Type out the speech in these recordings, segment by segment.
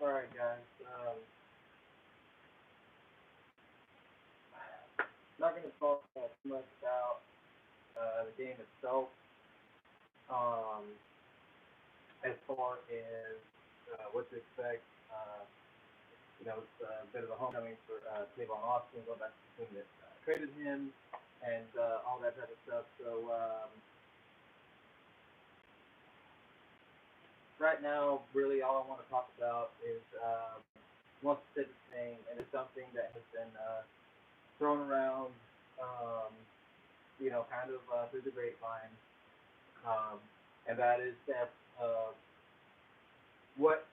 All right, guys. Not going to talk too much about the game itself. Um, as far as what to expect, it's a bit of a homecoming for Tavon Austin, going back to the team that traded him, and all that type of stuff. So right now, really, all I want to talk about is one specific thing, and it's something that has been thrown around, um, kind of through the grapevine, um, and that is that what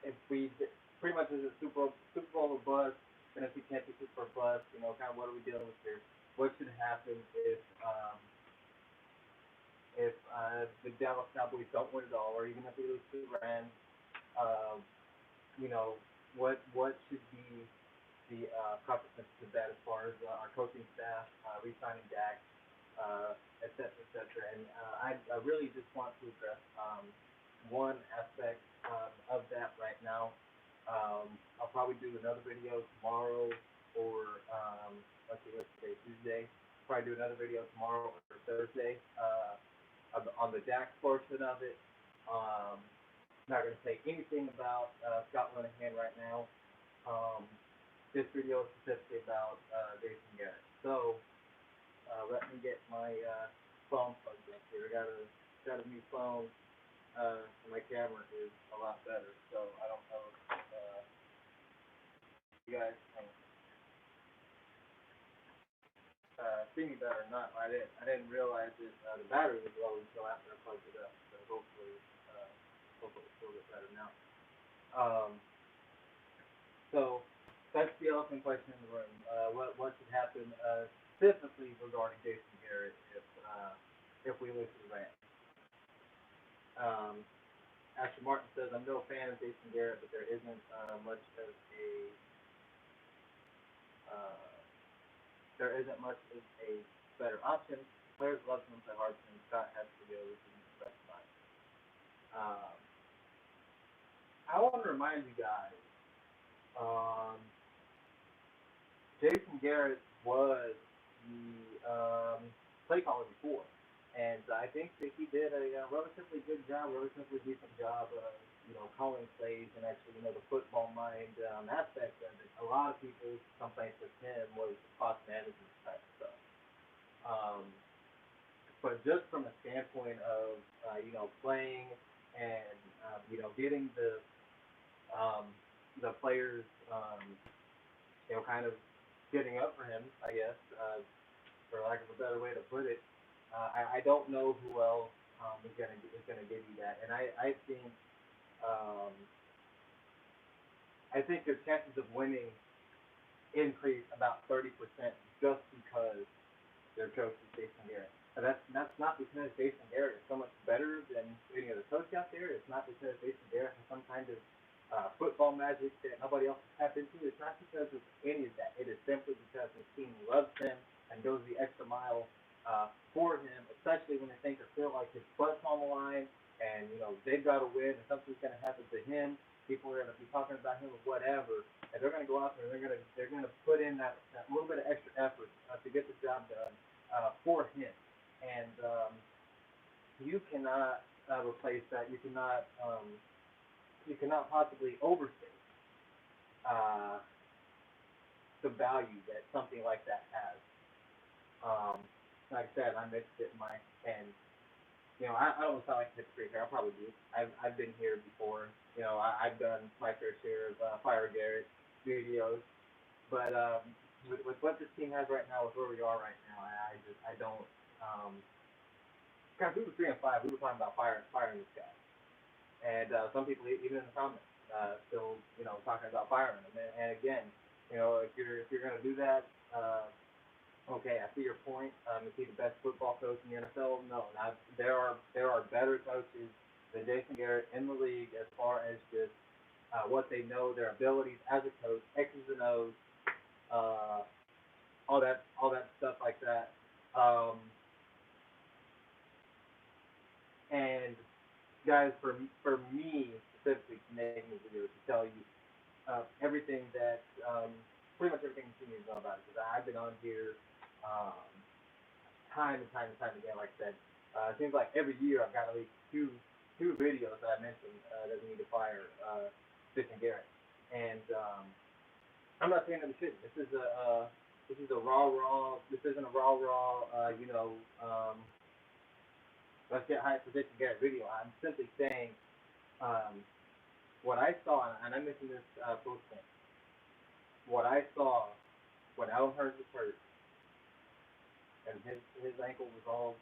if we pretty much is a Super Bowl or bust, NFC Championship or bust, kind of what are we dealing with here? What should happen if the Dallas Cowboys don't win it all, or even if we lose to the Rams? Um, you know, what should be the consequences of that as far as our coaching staff, re-signing Dak, et cetera, et cetera. And I really just want to address one aspect of that right now. I'll probably do another video tomorrow or let's see, what's today, Tuesday. Probably do another video tomorrow or Thursday on the Dak portion of it. Not going to say anything about Scott Linehan right now. Um, this video is specifically about Jason Garrett. So let me get my phone plugged up here. I got a new phone, and my camera is a lot better. So I don't know if you guys can see me better or not. I didn't realize that the battery was low until after I plugged it up. So hopefully it's a little bit better now. Um, so that's the elephant question in the room. What should happen specifically regarding Jason Garrett if we lose to the Rams? Asher Martin says, I'm no fan of Jason Garrett, but uh, there isn't much of a better option. Players love him, play hard for him. Scott has to go. This is the best time. Um, I want to remind you guys, um, Jason Garrett was the play caller before, and I think that he did a relatively good job, relatively decent job of calling plays and actually the football mind aspect of it. A lot of people's complaints with him was the cost management type of stuff. Um, but just from a standpoint of playing and getting the players kind of getting up for him, I guess, for lack of a better way to put it. I don't know who else is gonna give you that, and um, I think their chances of winning increase about 30% just because their coach is Jason Garrett. And that's not because Jason Garrett is so much better than any other coach out there. It's not because Jason Garrett has some kind of football magic that nobody else has tapped into. It's not because of any of that. It is simply because his team loves him and goes the extra mile for him, especially when they think or feel like his butt's on the line and they've got to win and something's going to happen to him. People are going to be talking about him or whatever, and they're going to go out there and they're going to put in that little bit of extra effort to get the job done for him. And you cannot replace that. You cannot possibly overstate uh, the value that something like that has. Um, like I said, I mixed it in and I don't sound like a hypocrite here. I probably do. I've been here before. I've done my fair share of Fire Garrett videos, but with what this team has right now, with where we are right now, I don't. Kind of, we were 3-5. We were talking about firing this guy, and some people even in the comments still talking about firing him. And again, if you're gonna do that. Okay, I see your point. Is he the best football coach in the NFL? No, there are better coaches than Jason Garrett in the league as far as just what they know, their abilities as a coach, X's and O's, uh, all that stuff like that. And guys, for me specifically to make me video to tell you everything that pretty much everything you need to know about it. Because I've been on here um, time and time and time again. Like I said, it seems like every year I've got at least two videos that I mentioned that we need to fire Fish and Garrett. And I'm not saying that we shouldn't. This is a raw. This isn't a raw. Let's get high for Fish and Garrett video. I'm simply saying what I saw, and I mentioned this post thing. What I saw when Alan Hurst was hurt, and his ankle was all,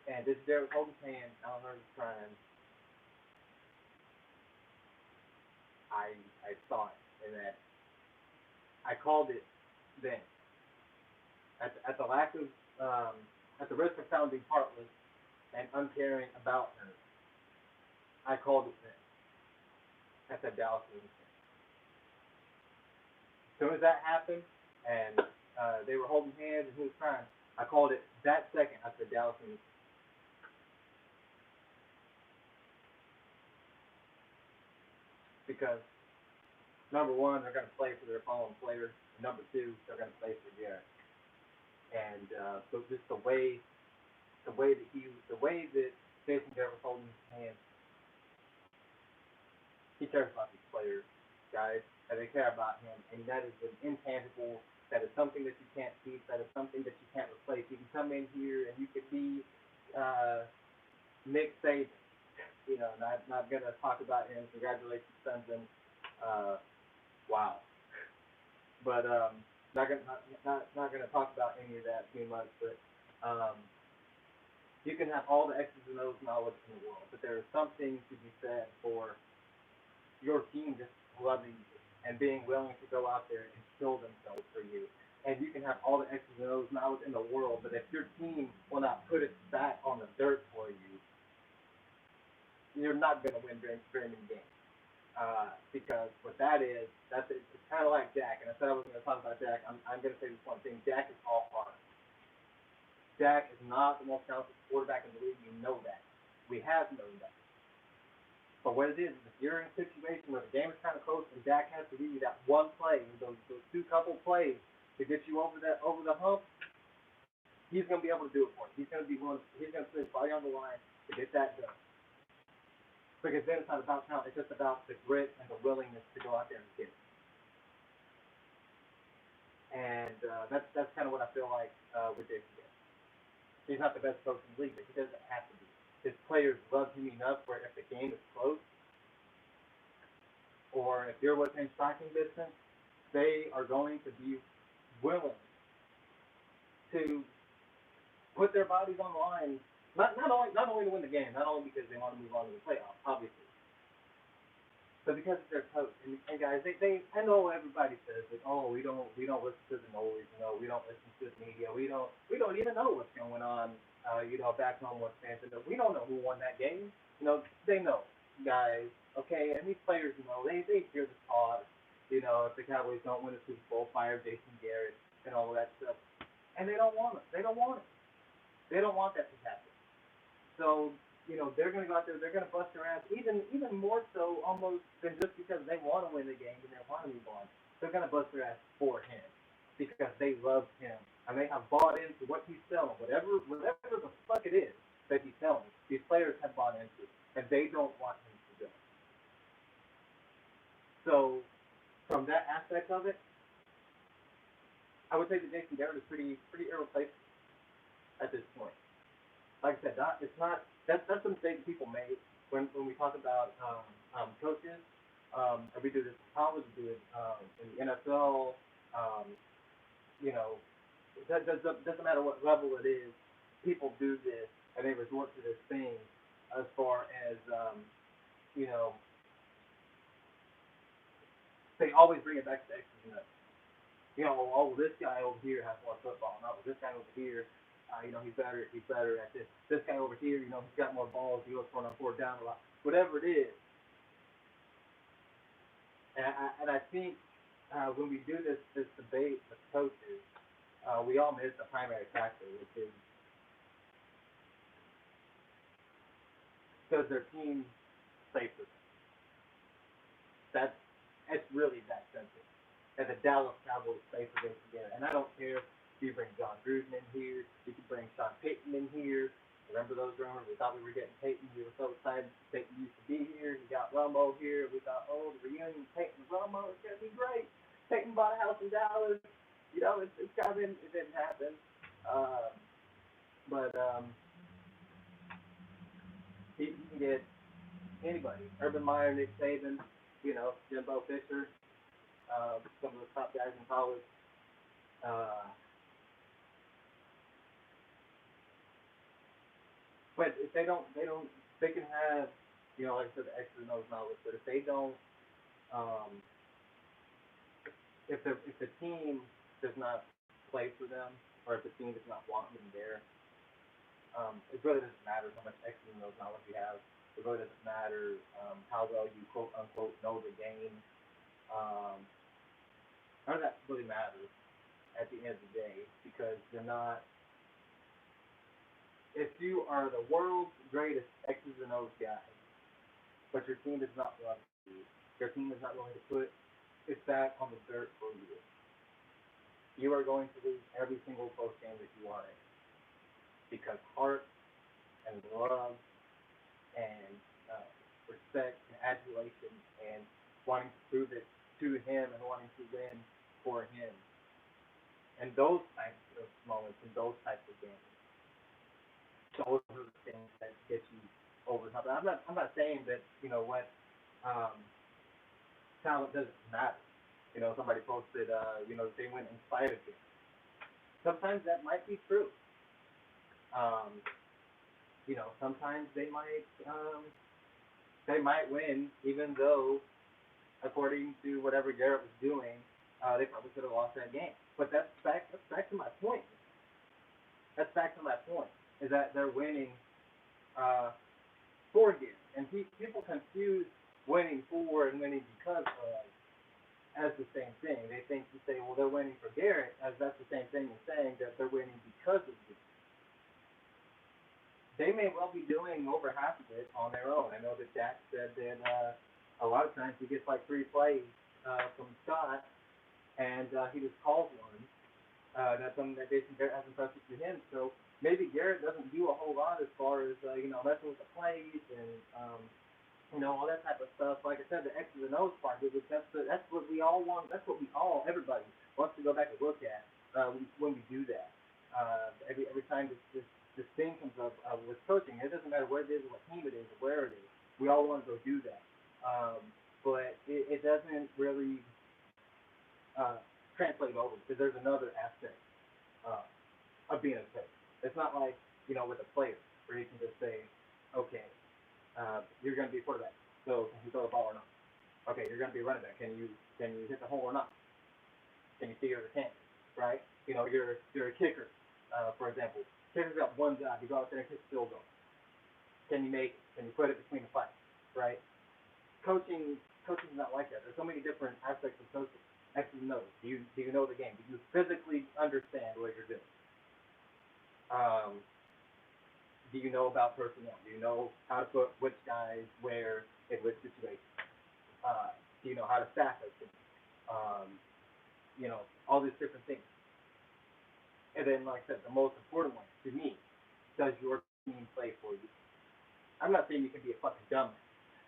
and this Derek holding his hand, Alan Hurst was crying. I saw it, and that I called it then. At the lack of at the risk of sounding heartless and uncaring about her, I called it then. I said Dallas was the same. As soon as that happened, and they were holding hands and he was crying, I called it that second. I said Dallas was the same. Because number one, they're going to play for their fallen players. And number two, they're going to play for Garrett. And so just the way that Jason Garrett was holding his hand, he cares about these players, guys, and they care about him. And that is an intangible. That is something that you can't teach. That is something that you can't replace. You can come in here and you could be Nick Saban. You know, not gonna talk about him. Congratulations, Sunson. Wow. But not gonna talk about any of that too much. But you can have all the X's and O's knowledge in the world, but there is something to be said for your team just loving you and being willing to go out there and show themselves for you. And you can have all the X's and O's knowledge in the world, but if your team will not put it back on the dirt for you, you're not going to win very many games. Because what that is, it's kind of like Dak. And I said I wasn't going to talk about Dak. I'm going to say this one thing. Dak is all heart. Dak is not the most talented quarterback in the league. You know that. We have known that. But what it is if you're in a situation where the game is kind of close and Dak has to give you that one play, those two couple plays to get you over the hump, he's going to be able to do it for you. He's going to put his body on the line to get that done. Because then it's not about talent, it's just about the grit and the willingness to go out there and get it. And that's kind of what I feel like with Jason Garrett. He's not the best coach in the league, but he doesn't have to be. His players love him enough where if the game is close, or if you're within striking distance, they are going to be willing to put their bodies on the line. Not only to win the game, not only because they want to move on to the playoffs, obviously, but because it's their coach. And guys, they I know everybody says that, oh, we don't listen to the noise, we don't listen to the media, we don't even know what's going on, back home with fans. We don't know who won that game. They know, guys. Okay, and these players, they hear the talk. If the Cowboys don't win a Super Bowl, fire Jason Garrett and all that stuff, and they don't want it. They don't want it. They don't want that to happen. So, they're going to go out there, they're going to bust their ass, even more so almost than just because they want to win the game and they want to move on. They're going to bust their ass for him because they love him. And they have bought into what he's selling, whatever the fuck it is that he's selling. These players have bought into it, and they don't want him to go. So, from that aspect of it, I would say that Jason Garrett is pretty irreplaceable at this point. Like I said, it's not. That's a mistake people make when we talk about coaches. And we do this in college, we do it in the NFL. It doesn't matter what level it is. People do this, and they resort to this thing as far as they always bring it back to X's and O's. This guy over here has more football. No, this guy over here. He's better at this. This guy over here, he's got more balls. He goes for it on fourth down a lot. Whatever it is. And I think when we do this debate with coaches, we all miss the primary factor, which is because their team plays for them. That's it's really that simple. And the Dallas Cowboys play for them together. And I don't care if you bring John Gruden in here, you can bring Sean Payton in here. Remember those rumors? We thought we were getting Payton. We were so excited Payton used to be here. We got Romo here. We thought, oh, the reunion Payton and Romo is gonna be great. Payton bought a house in Dallas. You know, it's kind of it didn't happen. Uh, but he can get anybody. Urban Meyer, Nick Saban, you know, Jimbo Fisher, some of the top guys in college. Uh, but if they can have, you know, like I said, the X's and O's knowledge. But if they don't, um, if the team does not play for them, or if the team does not want them there, it really doesn't matter how much X's and O's knowledge you have. It really doesn't matter how well you quote unquote know the game. Um, none of that really matters at the end of the day because you're not. If you are the world's greatest X's and O's guy, but your team is not willing to, your team is not willing to put it back on the dirt for you are going to lose every single close game that you are in because heart and love and respect and adulation and wanting to prove it to him and wanting to win for him. And those types of moments and those types of games, those are the things that get you over top. I'm not saying that, you know what, um, talent doesn't matter. You know, somebody posted, you know, they win in spite of it. Sometimes that might be true. Um, you know, sometimes they might win even though, according to whatever Garrett was doing, they probably could have lost that game. But that's back to my point. That's back to my point. Is that they're winning for Garrett, and people confuse winning for and winning because of as the same thing. They think you say, well, they're winning for Garrett, as that's the same thing as saying that they're winning because of Garrett. They may well be doing over half of it on their own. I know that Dak said that a lot of times he gets like 3 plays from Scott, and he just calls one. That's something that Jason Garrett hasn't touched to him. So maybe Garrett doesn't do a whole lot as far as you know, messing with the plays and you know, all that type of stuff. Like I said, the X's and O's part of it, that's what we all want. That's what everybody wants to go back and look at when we do that. Every time this thing comes up with coaching, it doesn't matter what it is, what team it is, or where it is. We all want to go do that. But it doesn't really translate over because there's another aspect of being a coach. It's not like, you know, with a player where you can just say, okay, you're going to be a quarterback, so can you throw the ball or not? Okay, you're going to be a running back. Can you hit the hole or not? Can you see the can? Right? You know, you're a kicker, for example. Kicker's got one job. You go out there and kick the field goal. Can you make it? Can you put it between the flags? Right? Coaching's not like that. There's so many different aspects of coaching. X's and O's. Do you know the game? Do you physically understand what you're doing? Do you know about personnel? Do you know how to put which guys where in which situation? Do you know how to staff a team? You know, all these different things. And then, like I said, the most important one to me, does your team play for you? I'm not saying you can be a fucking dumbass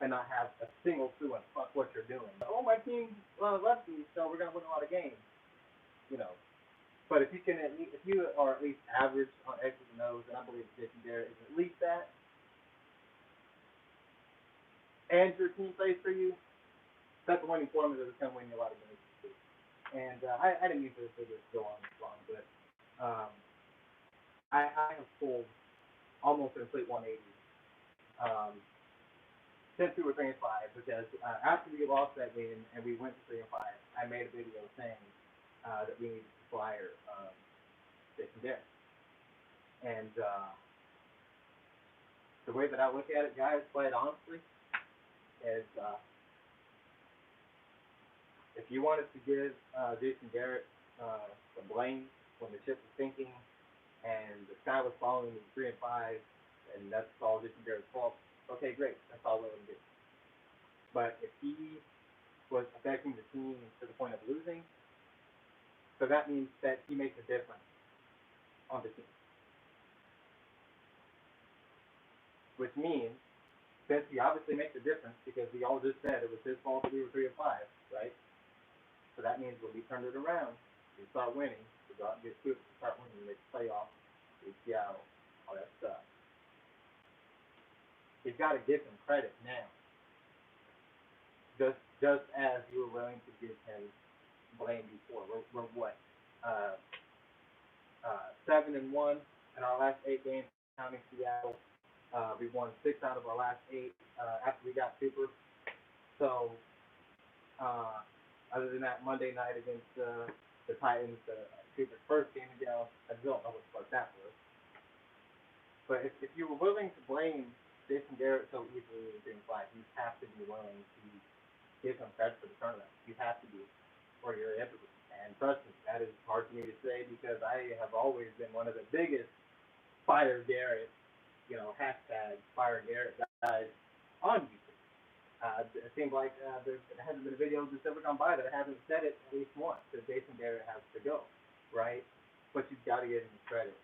and not have a single clue on fuck what you're doing. Oh, my team left me, so we're gonna win a lot of games. You know, but if you are at least average on X's and O's, and I believe Jason Garrett is at least that, and your team plays for you, that's a winning formula that's gonna win you a lot of games too. And I didn't mean for this video to go on this long, but I have pulled almost a complete 180 since we were 3-5, because after we lost that game and we went to 3-5, I made a video saying that we needed to fire Jason Garrett. And the way that I look at it, guys, quite honestly, is if you wanted to give Jason Garrett the blame when the ship was sinking and the sky was falling in 3-5, and that's all Jason Garrett's fault, okay, okay, great. That's all we're going to do. But if he was affecting the team to the point of losing, so that means that he makes a difference on the team. Which means, since he obviously makes a difference, because we all just said it was his fault that we were 3-5, right? So that means when we turn it around, we start winning, we go out and get good, we start winning, we make the playoffs, we Seattle, all that stuff. You've got to give him credit now. Just as you were willing to give him blame before. We're what? 7-1 in our last 8 games, counting Seattle. We won 6 out of our last 8 after we got Super. So, other than that, Monday night against the Titans, Cooper's first game ago, I don't know what that was. But if you were willing to blame Jason Garrett so easily in Game 5, you have to be willing to give him credit for the tournament. You have to be, or you're everywhere. And trust me, that is hard for me to say because I have always been one of the biggest Fire Garrett, hashtag Fire Garrett guys on YouTube. It seems like there hasn't been a video that's ever gone by that I haven't said it at least once, that Jason Garrett has to go, right? But you've got to give him credit.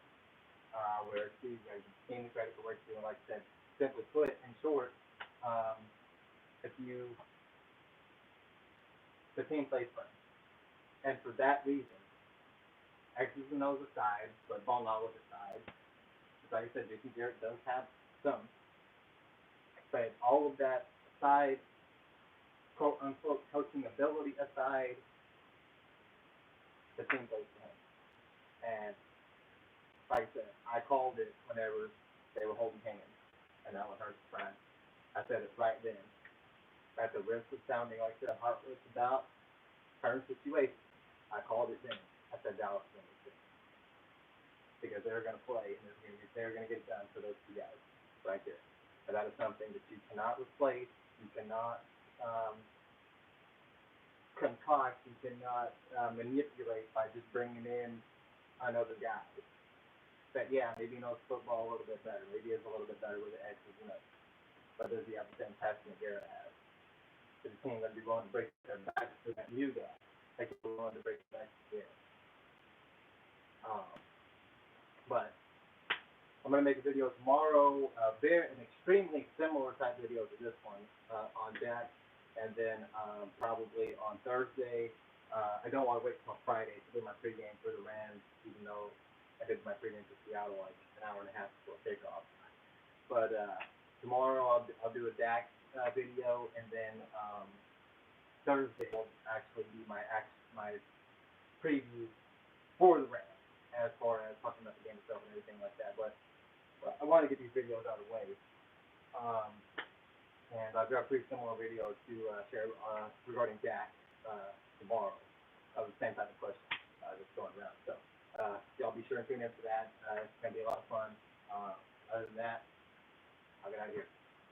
Where you gain the credit for what you're doing, like I said, simply put, in short, the team plays first. And for that reason, X's and O's aside, but ball knowledge aside, like I said, Jason Garrett does have some, but all of that aside, quote unquote coaching ability aside, the team plays for him. And like I said, I called it whenever they were holding hands, and that one hurts the front. I said it right then. At the risk of sounding like the heartless about current situation, I called it then. I said Dallas was going to win because they're going to play and they're going to get it done for those 2 guys right there. And that is something that you cannot replace. You cannot concoct. You cannot manipulate by just bringing in another guy. That, yeah, maybe he knows football a little bit better. Maybe he is a little bit better with the X's and O's. But does he have the same passion that Garrett has? Is the team going to be willing to break their backs for that new guy? Like they're willing to break their backs for Garrett. But I'm going to make a video tomorrow, an extremely similar type video to this one on Jack. And then probably on Thursday, I don't want to wait until Friday to do my pregame for the Rams, even though I did my pregame for Seattle like an hour and a half before kickoff. But tomorrow I'll do a Dak video, and then Thursday will actually be my preview for the Rams as far as talking about the game itself and everything like that. But I want to get these videos out of the way. And I've got a pretty similar video to share regarding Dak tomorrow. Of the same type of question that's going around. So y'all be sure and tune in for that. It's going to be a lot of fun. Other than that, I'll get out of here.